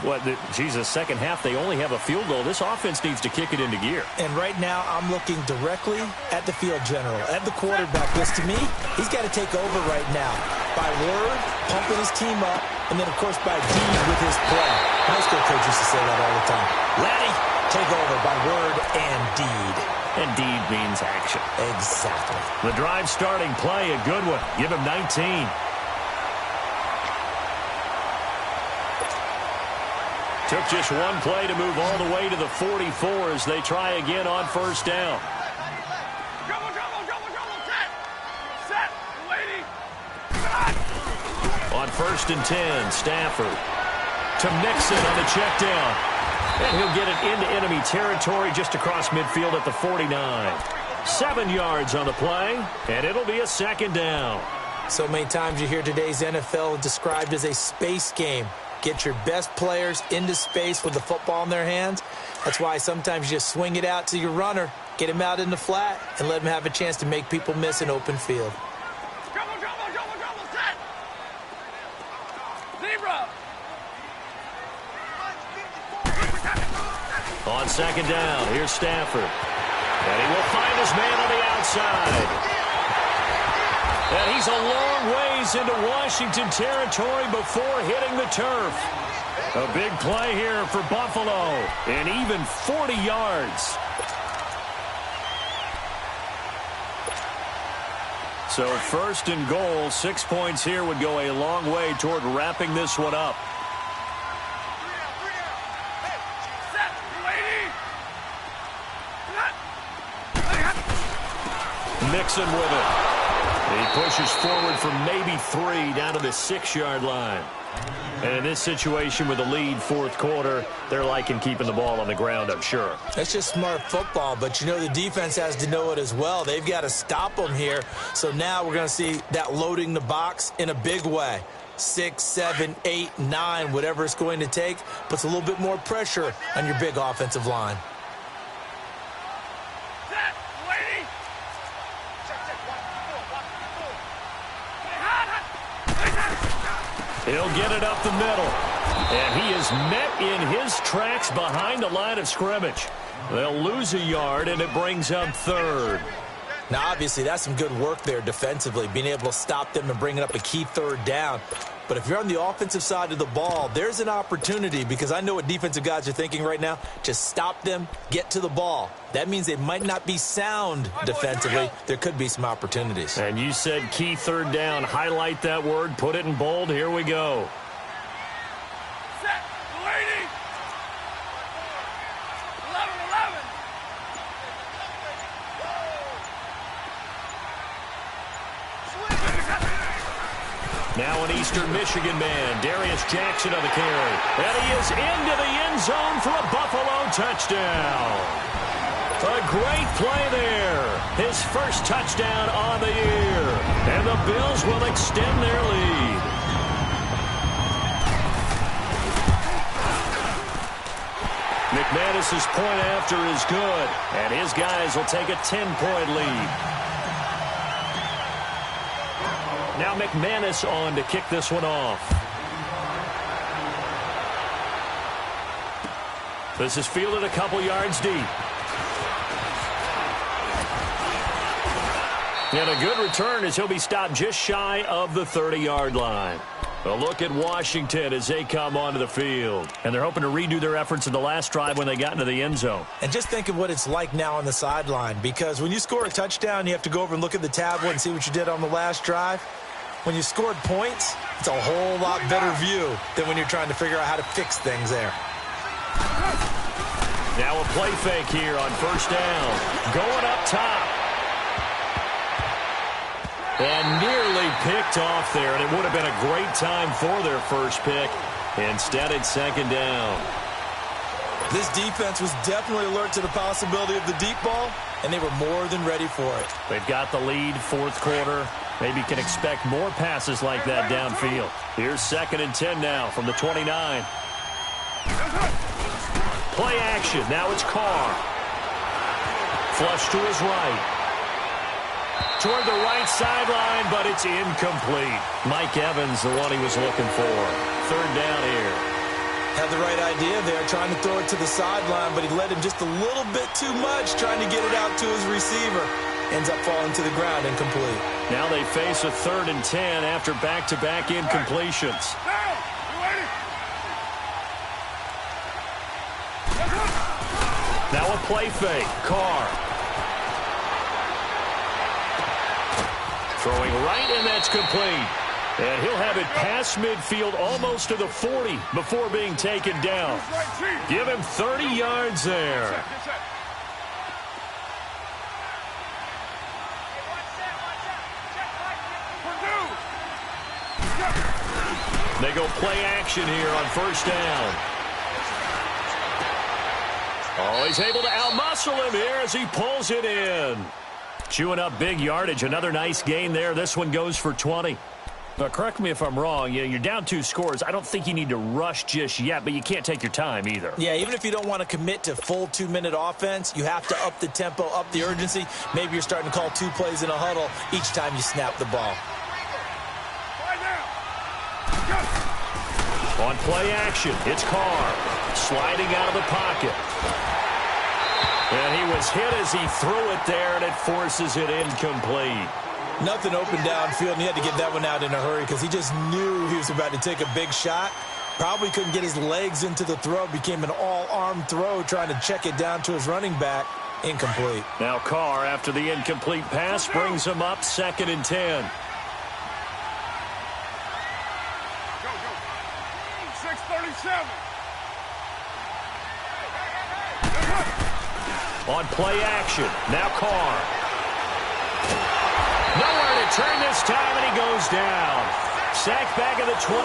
Second half, they only have a field goal. This offense needs to kick it into gear. And right now, I'm looking directly at the field general, at the quarterback. Because to me, he's got to take over right now. By word, pumping his team up, and then, of course, by deed with his play. High school coaches used to say that all the time. Laddie, take over by word and deed. And deed means action. Exactly. The drive starting play, a good one. Give him 19. Took just one play to move all the way to the 44 as they try again on 1st down. Double, set. Set, lady. On 1st and 10, Stafford to Mixon on the check down. And he'll get it into enemy territory just across midfield at the 49. 7 yards on the play, and it'll be a 2nd down. So many times you hear today's NFL described as a space game. Get your best players into space with the football in their hands. That's why sometimes you just swing it out to your runner, get him out in the flat, and let him have a chance to make people miss an open field. Double, set. Zebra. On 2nd down, here's Stafford. And he will find his man on the outside. And he's a long ways into Washington territory before hitting the turf. A big play here for Buffalo, and even 40 yards. So 1st and goal, 6 points here would go a long way toward wrapping this one up. Mixon with it. He pushes forward for maybe 3 down to the 6-yard line. And in this situation with a lead 4th quarter, they're liking keeping the ball on the ground, I'm sure. That's just smart football, but you know the defense has to know it as well. They've got to stop them here. So now we're going to see that loading the box in a big way. 6, 7, 8, 9, whatever it's going to take, puts a little bit more pressure on your big offensive line. He'll get it up the middle. And he is met in his tracks behind the line of scrimmage. They'll lose a yard, and it brings up 3rd. Now, obviously, that's some good work there defensively, being able to stop them and bringing up a key 3rd down. But if you're on the offensive side of the ball, there's an opportunity, because I know what defensive guys are thinking right now. Just stop them, get to the ball. That means they might not be sound defensively. There could be some opportunities. And you said key 3rd down. Highlight that word. Put it in bold. Here we go. Set, lady. 11. Now an Eastern Michigan man, Darius Jackson on the carry. And he is into the end zone for a Buffalo touchdown. A great play there. His first touchdown on the year. And the Bills will extend their lead. McManus's point after is good. And his guys will take a 10-point lead. Now McManus on to kick this one off. This is fielded a couple yards deep. And a good return as he'll be stopped just shy of the 30-yard line. A look at Washington as they come onto the field. And they're hoping to redo their efforts in the last drive when they got into the end zone. And just think of what it's like now on the sideline, because when you score a touchdown, you have to go over and look at the tablet and see what you did on the last drive. When you scored points, it's a whole lot better view than when you're trying to figure out how to fix things there. Now a play fake here on first down. Going up top. And nearly picked off there, and it would have been a great time for their first pick. Instead, it's second down. This defense was definitely alert to the possibility of the deep ball, and they were more than ready for it. They've got the lead, fourth quarter. Maybe can expect more passes like that downfield. Here's 2nd and 10 now from the 29. Play action. Now it's Carr. Flush to his right. Toward the right sideline, but it's incomplete. Mike Evans, the one he was looking for. Third down here. Had the right idea there, trying to throw it to the sideline, but he led him just a little bit too much, trying to get it out to his receiver. Ends up falling to the ground, incomplete. Now they face a 3rd and 10 after back-to-back incompletions. Now a play fake. Carr. Throwing right, and that's complete. And he'll have it past midfield almost to the 40 before being taken down. Give him 30 yards there. They go play action here on first down. Oh, he's able to outmuscle him here as he pulls it in. Chewing up big yardage. Another nice gain there. This one goes for 20. Now, correct me if I'm wrong. You're down 2 scores. I don't think you need to rush just yet, but you can't take your time either. Yeah, even if you don't want to commit to full 2-minute offense, you have to up the tempo, up the urgency. Maybe you're starting to call 2 plays in a huddle each time you snap the ball. On play action, it's Carr. Sliding out of the pocket. And he was hit as he threw it there, and it forces it incomplete. Nothing open downfield, and he had to get that one out in a hurry because he just knew he was about to take a big shot. Probably couldn't get his legs into the throw. Became an all-arm throw, trying to check it down to his running back. Incomplete. Now Carr, after the incomplete pass, brings him up 2nd and 10. Go, go. 6:37. On play action, now Carr. Nowhere to turn this time, and he goes down. Sack back at the 29.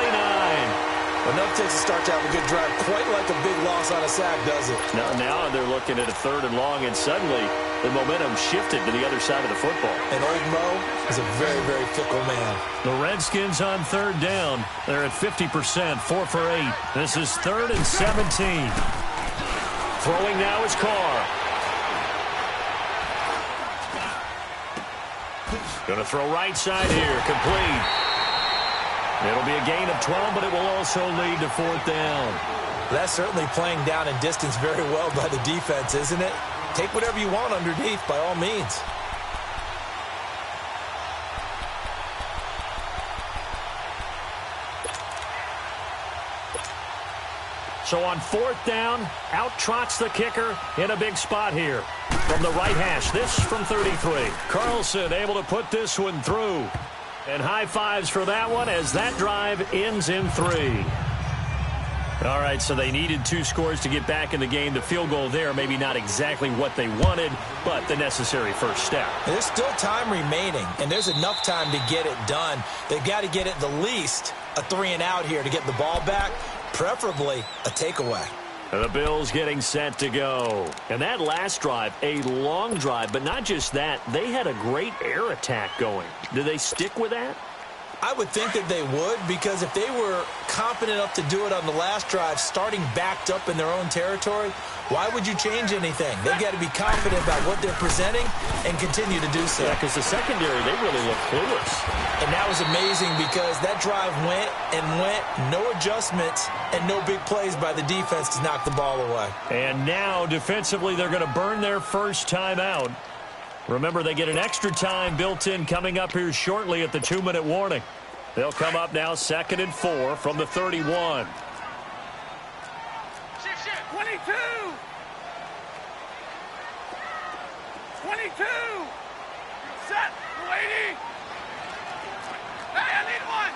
Enough takes to start to have a good drive. Quite like a big loss on a sack, does it? Now they're looking at a 3rd and long, and suddenly the momentum shifted to the other side of the football. And old Mo is a very, very fickle man. The Redskins on 3rd down. They're at 50%, 4 for 8. This is 3rd and 17. Throwing now is Carr. Going to throw right side here, complete. It'll be a gain of 12, but it will also lead to 4th down. That's certainly playing down in distance very well by the defense, isn't it? Take whatever you want underneath, by all means. So on 4th down, out trots the kicker in a big spot here. From the right hash, this from 33. Carlson able to put this one through. And high fives for that one as that drive ends in 3. All right, so they needed 2 scores to get back in the game. The field goal there, maybe not exactly what they wanted, but the necessary first step. There's still time remaining, and there's enough time to get it done. They've got to get at the least a 3 and out here to get the ball back, preferably a takeaway. The Bills getting set to go. And that last drive, a long drive, but not just that. They had a great air attack going. Do they stick with that? I would think that they would, because if they were confident enough to do it on the last drive, starting backed up in their own territory, why would you change anything? They've got to be confident about what they're presenting and continue to do so. Yeah, because the secondary, they really look clueless. And that was amazing because that drive went and went, no adjustments, and no big plays by the defense to knock the ball away. And now, defensively, they're going to burn their first time out. Remember, they get an extra time built in coming up here shortly at the 2-minute warning. They'll come up now 2nd and 4 from the 31. 22! 22! Set! Lady! Hey, I need one!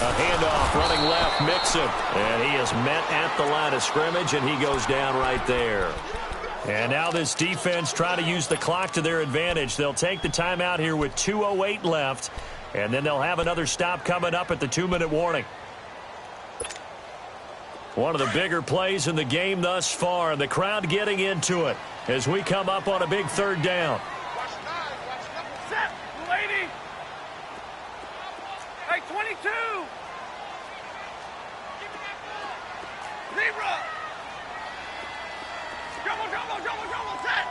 A handoff running left, Mixon. And he is met at the line of scrimmage, and he goes down right there. And now this defense trying to use the clock to their advantage. They'll take the timeout here with 2:08 left, and then they'll have another stop coming up at the 2-minute warning. One of the bigger plays in the game thus far, and the crowd getting into it as we come up on a big 3rd down. Set! Lady! Hey, 22! Zebra! Double, set!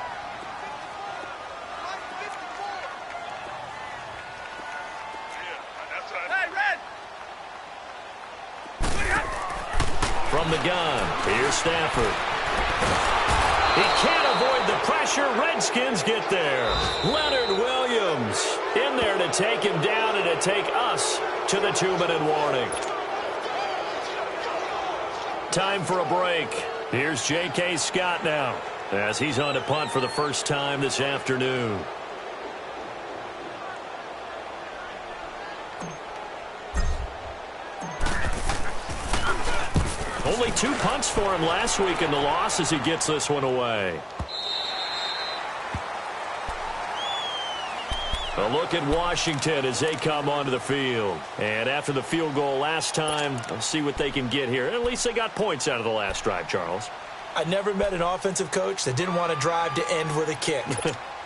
Hey, red! From the gun, here's Stafford. He can't avoid the pressure. Redskins get there. Leonard Williams in there to take him down and to take us to the 2-minute warning. Time for a break. Here's J.K. Scott now as he's on to punt for the first time this afternoon. Only 2 punts for him last week in the loss as he gets this one away. A look at Washington as they come onto the field. And after the field goal last time, let's see what they can get here. At least they got points out of the last drive, Charles. I never met an offensive coach that didn't want to drive to end with a kick.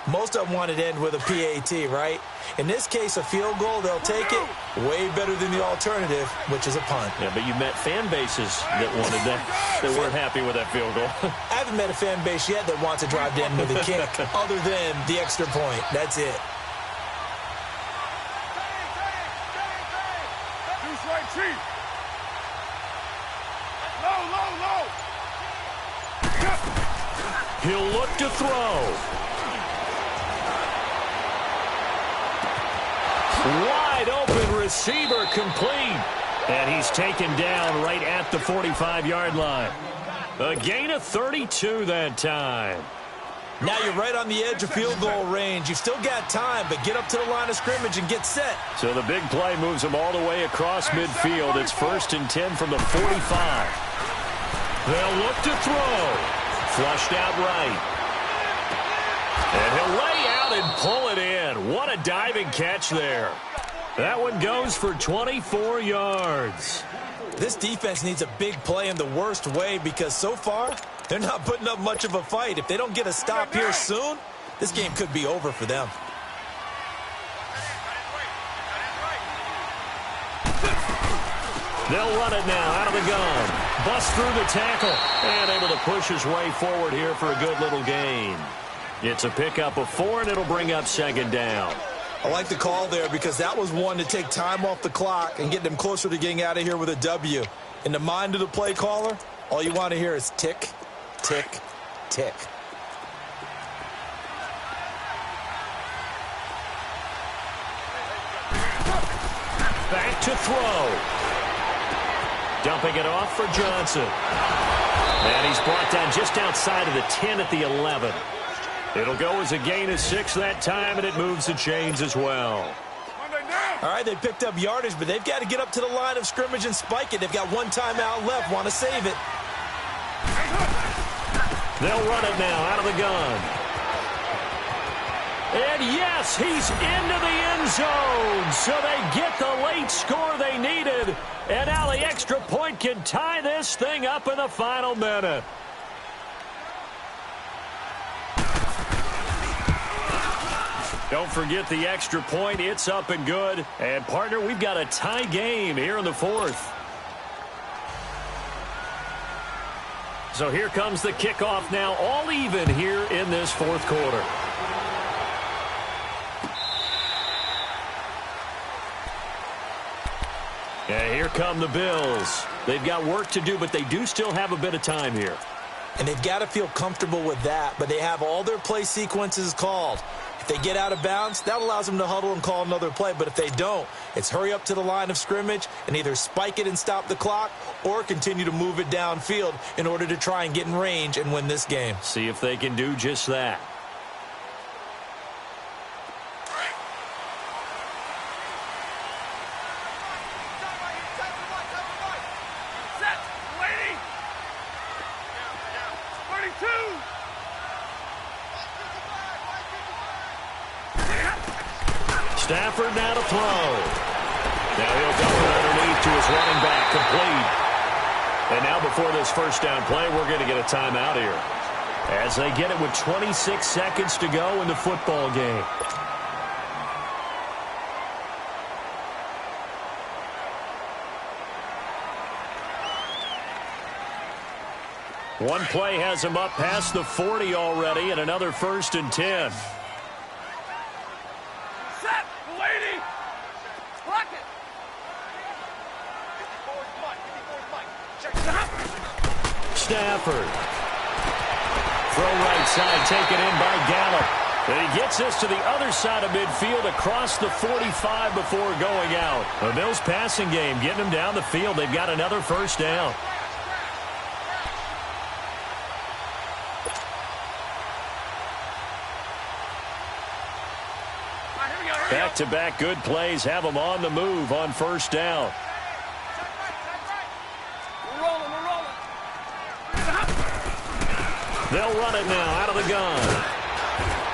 Most of them wanted to end with a PAT, right? In this case, a field goal, they'll take it way better than the alternative, which is a punt. Yeah, but you met fan bases that wanted that, that weren't happy with that field goal. I haven't met a fan base yet that wants to drive to end with a kick other than the extra point. That's it. Deuce right, Chief! Low! He'll look to throw. Wide open receiver complete. And he's taken down right at the 45-yard line. A gain of 32 that time. Now you're right on the edge of field goal range. You've still got time, but get up to the line of scrimmage and get set. So the big play moves him all the way across midfield. It's 1st and 10 from the 45. They'll look to throw. Flushed out right. And he'll lay out and pull it in. What a diving catch there. That one goes for 24 yards. This defense needs a big play in the worst way because so far, they're not putting up much of a fight. If they don't get a stop here soon, this game could be over for them. They'll run it now out of the gun. Bust through the tackle and able to push his way forward here for a good little gain. It's a pickup of 4, and it'll bring up 2nd down. I like the call there because that was one to take time off the clock and get them closer to getting out of here with a W. In the mind of the play caller, all you want to hear is tick, tick, tick. Back to throw. Dumping it off for Johnson. And he's brought down just outside of the 10 at the 11. It'll go as a gain of 6 that time, and it moves the chains as well. All right, they picked up yardage, but they've got to get up to the line of scrimmage and spike it. They've got 1 timeout left, want to save it. They'll run it now out of the gun. And yes, he's into the end zone. So they get the late score they needed good. And now the extra point can tie this thing up in the final minute. Don't forget the extra point. It's up and good. And, partner, we've got a tie game here in the fourth. So here comes the kickoff now, all even here in this fourth quarter. And here come the Bills. They've got work to do, but they do still have a bit of time here. And they've got to feel comfortable with that, but they have all their play sequences called. If they get out of bounds, that allows them to huddle and call another play. But if they don't, it's hurry up to the line of scrimmage and either spike it and stop the clock or continue to move it downfield in order to try and get in range and win this game. See if they can do just that. Stafford now to throw. Now he'll dump it underneath to his running back, complete. And now before this first down play, we're going to get a timeout here, as they get it with 26 seconds to go in the football game. One play has him up past the 40 already, and another 1st and 10. Stafford. Throw right side, taken in by Gallup. And he gets this to the other side of midfield across the 45 before going out. The Bills passing game getting them down the field. They've got another first down. Back-to-back good plays have them on the move on first down. They'll run it now out of the gun.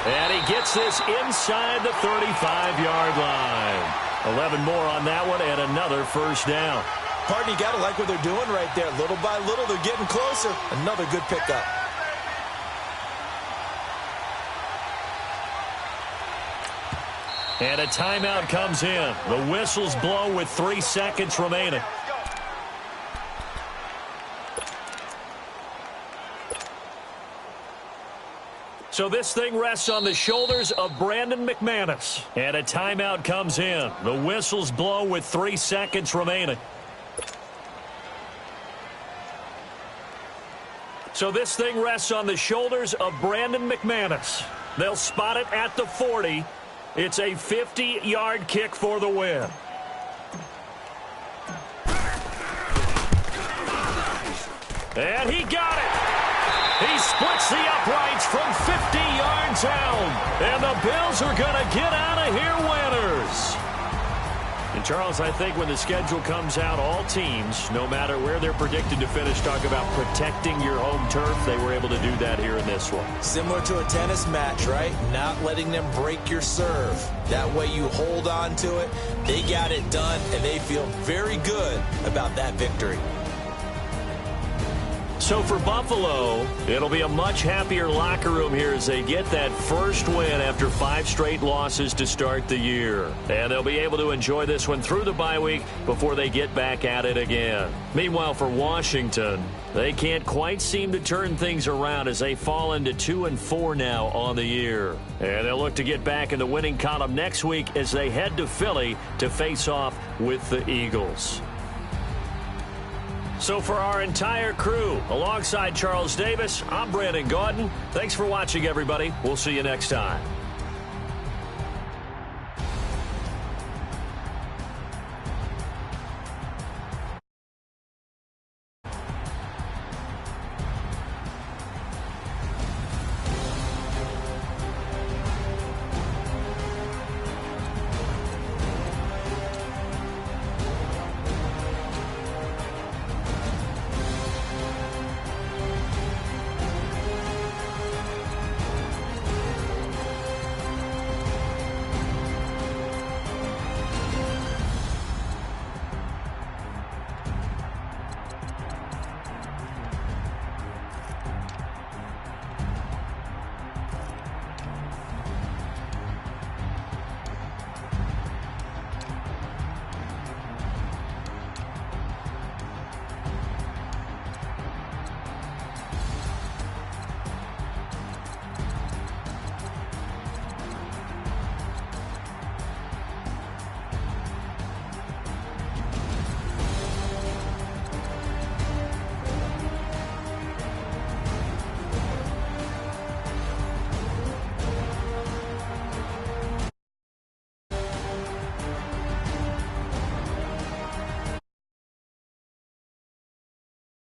And he gets this inside the 35-yard line. 11 more on that one and another first down. Partner, you got to like what they're doing right there. Little by little, they're getting closer. Another good pickup. And a timeout comes in. The whistles blow with 3 seconds remaining. So this thing rests on the shoulders of Brandon McManus. And a timeout comes in. The whistles blow with 3 seconds remaining. So this thing rests on the shoulders of Brandon McManus. They'll spot it at the 40. It's a 50-yard kick for the win. And he got it. He splits the uprights from 50 yards out. And the Bills are going to get out of here winners. And, Charles, I think when the schedule comes out, all teams, no matter where they're predicted to finish, talk about protecting your home turf. They were able to do that here in this one. Similar to a tennis match, right? Not letting them break your serve. That way you hold on to it. They got it done, and they feel very good about that victory. So for Buffalo, it'll be a much happier locker room here as they get that first win after 5 straight losses to start the year. And they'll be able to enjoy this one through the bye week before they get back at it again. Meanwhile, for Washington, they can't quite seem to turn things around as they fall into 2-4 now on the year. And they'll look to get back in the winning column next week as they head to Philly to face off with the Eagles. So for our entire crew, alongside Charles Davis, I'm Brandon Gaudin. Thanks for watching, everybody. We'll see you next time.